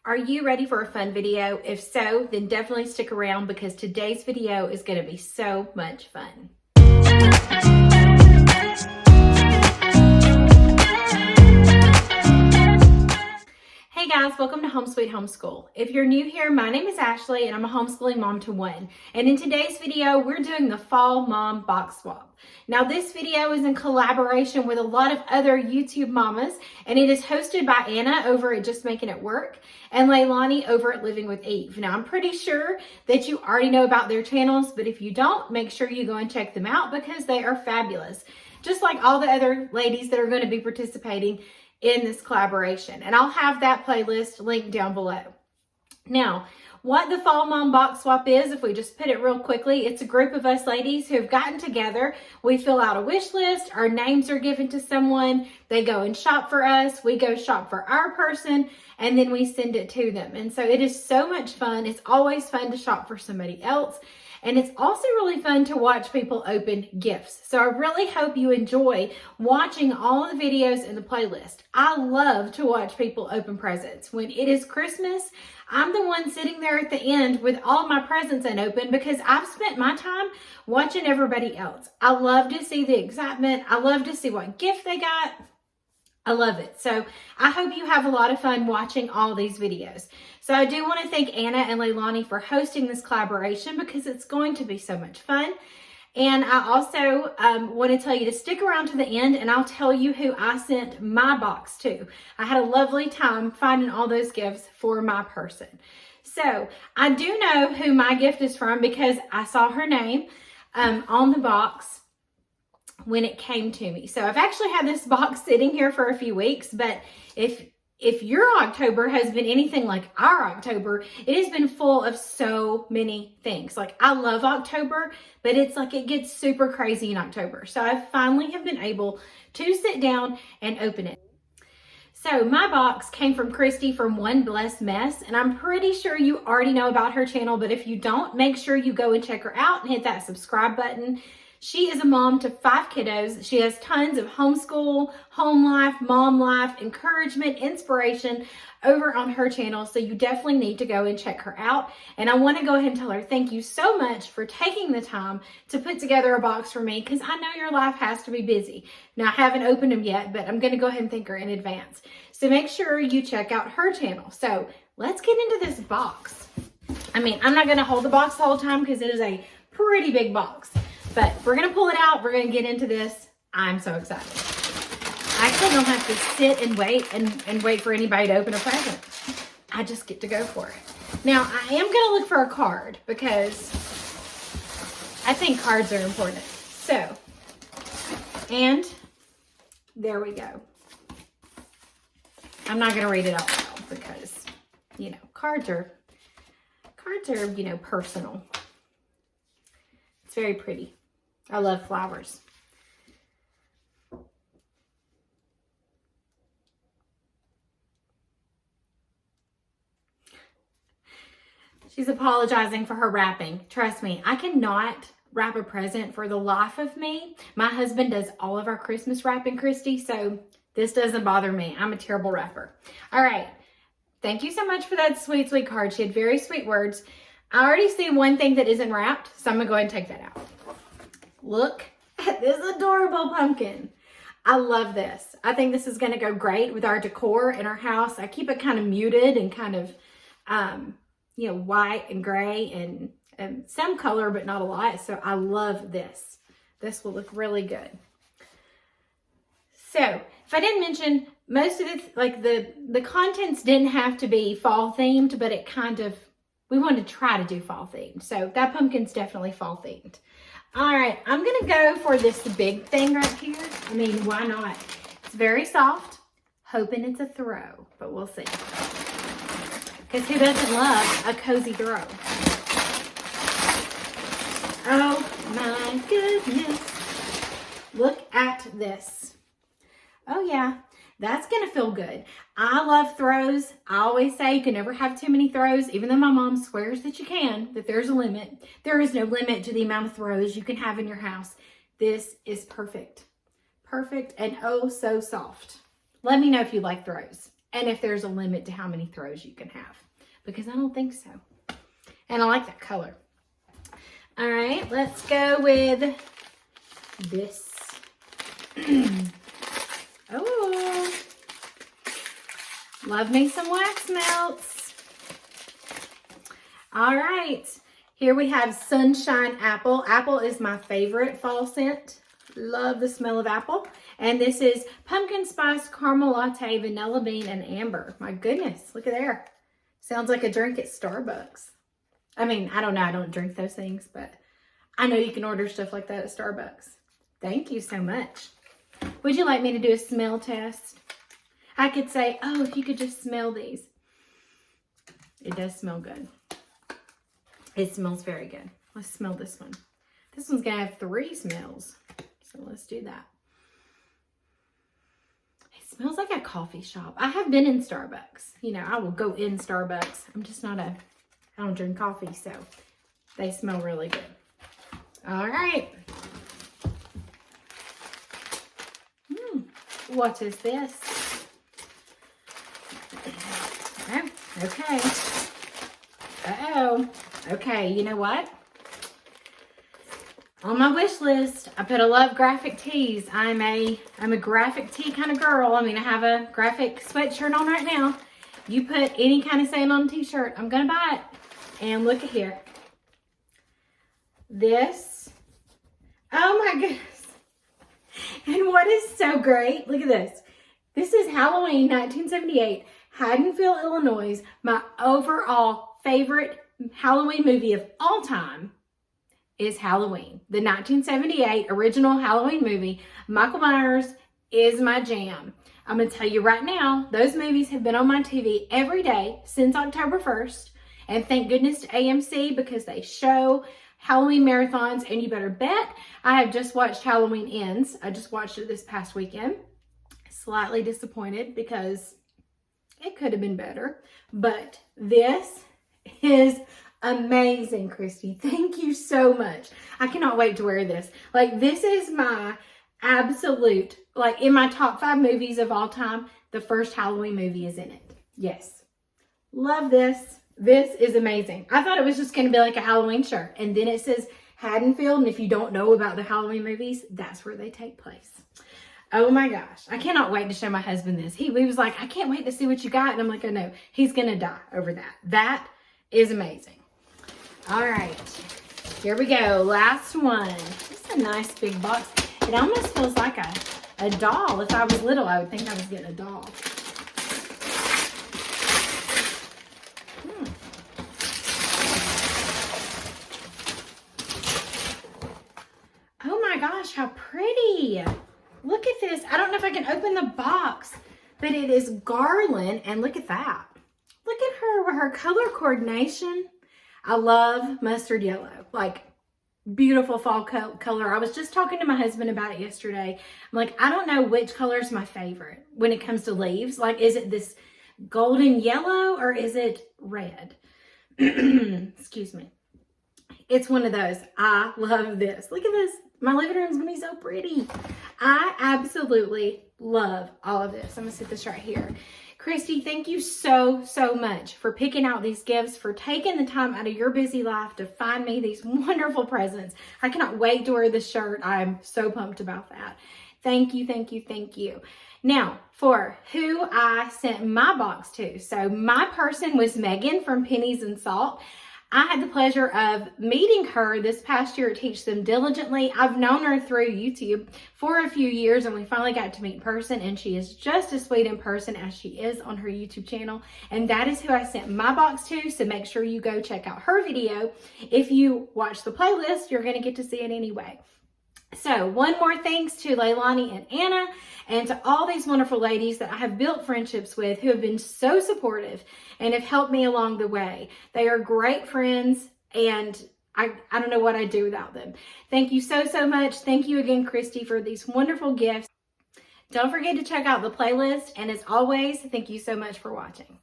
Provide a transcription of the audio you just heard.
Are you ready for a fun video? If so, then definitely stick around because today's video is going to be so much fun. Hey guys, welcome to Home Sweet Homeschool. If you're new here, my name is Ashley and I'm a homeschooling mom to one. And in today's video, we're doing the Fall Mom Box Swap. Now this video is in collaboration with a lot of other YouTube mamas, and it is hosted by Anna over at Just Making It Work and Leilani over at Living with Eve. Now I'm pretty sure that you already know about their channels, but if you don't, make sure you go and check them out because they are fabulous. Just like all the other ladies that are going to be participating in this collaboration. And I'll have that playlist linked down below. Now, what the Fall Mom Box Swap is, if we just put it real quickly, it's a group of us ladies who have gotten together. We fill out a wish list, our names are given to someone, they go and shop for us, we go shop for our person, and then we send it to them. And so it is so much fun. It's always fun to shop for somebody else. And it's also really fun to watch people open gifts. So I really hope you enjoy watching all of the videos in the playlist. I love to watch people open presents. When it is Christmas, I'm the one sitting there at the end with all my presents unopened because I've spent my time watching everybody else. I love to see the excitement. I love to see what gift they got. I love it. So I hope you have a lot of fun watching all these videos. So I do want to thank Anna and Leilani for hosting this collaboration because it's going to be so much fun. And I also want to tell you to stick around to the end and I'll tell you who I sent my box to. I had a lovely time finding all those gifts for my person. So I do know who my gift is from because I saw her name on the box when it came to me. So I've actually had this box sitting here for a few weeks, but if your October has been anything like our October, it has been full of so many things. Like I love October, but it's like it gets super crazy in October. So I finally have been able to sit down and open it. So my box came from Christie from One Blessed Mess, and I'm pretty sure you already know about her channel, but if you don't, make sure you go and check her out and hit that subscribe button. She is a mom to 5 kiddos. She has tons of homeschool, home life, mom life, encouragement, inspiration over on her channel. So you definitely need to go and check her out. And I want to go ahead and tell her thank you so much for taking the time to put together a box for me because I know your life has to be busy. Now, I haven't opened them yet, but I'm going to go ahead and thank her in advance. So make sure you check out her channel. So let's get into this box. I mean, I'm not going to hold the box the whole time because it is a pretty big box. But we're going to pull it out. We're going to get into this. I'm so excited. I actually don't have to sit and wait for anybody to open a present. I just get to go for it. Now, I am going to look for a card because I think cards are important. So, and there we go. I'm not going to read it out loud because, you know, cards are, you know, personal. It's very pretty. I love flowers. She's apologizing for her wrapping. Trust me, I cannot wrap a present for the life of me. My husband does all of our Christmas wrapping, Christy, so this doesn't bother me. I'm a terrible wrapper. All right. Thank you so much for that sweet, sweet card. She had very sweet words. I already see one thing that isn't wrapped, so I'm going to go ahead and take that out. Look at this adorable pumpkin. I love this. I think this is going to go great with our decor in our house. I keep it kind of muted and kind of, you know, white and gray and some color, but not a lot. So I love this. This will look really good. So if I didn't mention, most of the contents didn't have to be fall themed, but it kind of, we wanted to try to do fall themed. So that pumpkin's definitely fall themed. All right, I'm going to go for this big thing right here. I mean, why not? It's very soft, hoping it's a throw, but we'll see. Because who doesn't love a cozy throw? Oh my goodness. Look at this. Oh yeah, that's going to feel good. I love throws. I always say you can never have too many throws, even though my mom swears that you can, that there's a limit. There is no limit to the amount of throws you can have in your house. This is perfect. Perfect and oh so soft. Let me know if you like throws. and if there's a limit to how many throws you can have, because I don't think so. And I like that color. All right, let's go with this. Oh, love me some wax melts. All right, here we have Sunshine Apple. Apple is my favorite fall scent. Love the smell of apple. And this is pumpkin spice caramel latte, vanilla bean, and amber. My goodness, look at there. Sounds like a drink at Starbucks. I mean, I don't know, I don't drink those things, but I know you can order stuff like that at Starbucks. Thank you so much. Would you like me to do a smell test? I could say, oh, if you could just smell these. It does smell good. It smells very good. Let's smell this one. This one's gonna have 3 smells. So let's do that. It smells like a coffee shop. I have been in Starbucks. You know, I will go in Starbucks. I'm just not I don't drink coffee, so they smell really good. All right. What is this? Oh, okay. Uh-oh. Okay, you know what? On my wish list, I put I love graphic tees. I'm a graphic tee kind of girl. I mean, I have a graphic sweatshirt on right now. You put any kind of saying on a t-shirt, I'm gonna buy it. And look at here. This. Oh my goodness. And what is so great, look at this. This is Halloween 1978, Haddonfield, Illinois. My overall favorite Halloween movie of all time is Halloween. The 1978 original Halloween movie. Michael Myers is my jam. I'm going to tell you right now, those movies have been on my TV every day since October 1st. And thank goodness to AMC, because they show Halloween marathons, and you better bet I have just watched Halloween Ends. I just watched it this past weekend. Slightly disappointed because it could have been better, but this is amazing, Christy. Thank you so much. I cannot wait to wear this. Like, this is my absolute, like, in my top 5 movies of all time, the first Halloween movie is in it. Yes. Love this. This is amazing. I thought it was just going to be like a Halloween shirt. And then it says Haddonfield. And if you don't know about the Halloween movies, that's where they take place. Oh my gosh. I cannot wait to show my husband this. He was like, I can't wait to see what you got. And I'm like, oh no, he's going to die over that. That is amazing. All right. Here we go. Last one. This is a nice big box. It almost feels like a doll. If I was little, I would think I was getting a doll. Oh my gosh, how pretty. Look at this. I don't know if I can open the box, but it is garland, and look at that. Look at her with her color coordination. I love mustard yellow, like beautiful fall color. I was just talking to my husband about it yesterday. I'm like, I don't know which color is my favorite when it comes to leaves. Like, is it this golden yellow or is it red? Excuse me. It's one of those. I love this. Look at this. My living room is going to be so pretty. I absolutely love all of this. I'm going to sit this right here. Christy, thank you so, so much for picking out these gifts, for taking the time out of your busy life to find me these wonderful presents. I cannot wait to wear this shirt. I'm so pumped about that. Thank you, thank you, thank you. Now, for who I sent my box to. So my person was Megan from Pennies and Salt. I had the pleasure of meeting her this past year at Teach Them Diligently. I've known her through YouTube for a few years, and we finally got to meet in person, and she is just as sweet in person as she is on her YouTube channel. And that is who I sent my box to, so make sure you go check out her video. If you watch the playlist, you're going to get to see it anyway. So one more thanks to Leilani and Anna, and to all these wonderful ladies that I have built friendships with who have been so supportive and have helped me along the way. They are great friends, and I don't know what I'd do without them. Thank you so, so much. Thank you again, Christy, for these wonderful gifts. Don't forget to check out the playlist, and as always, thank you so much for watching.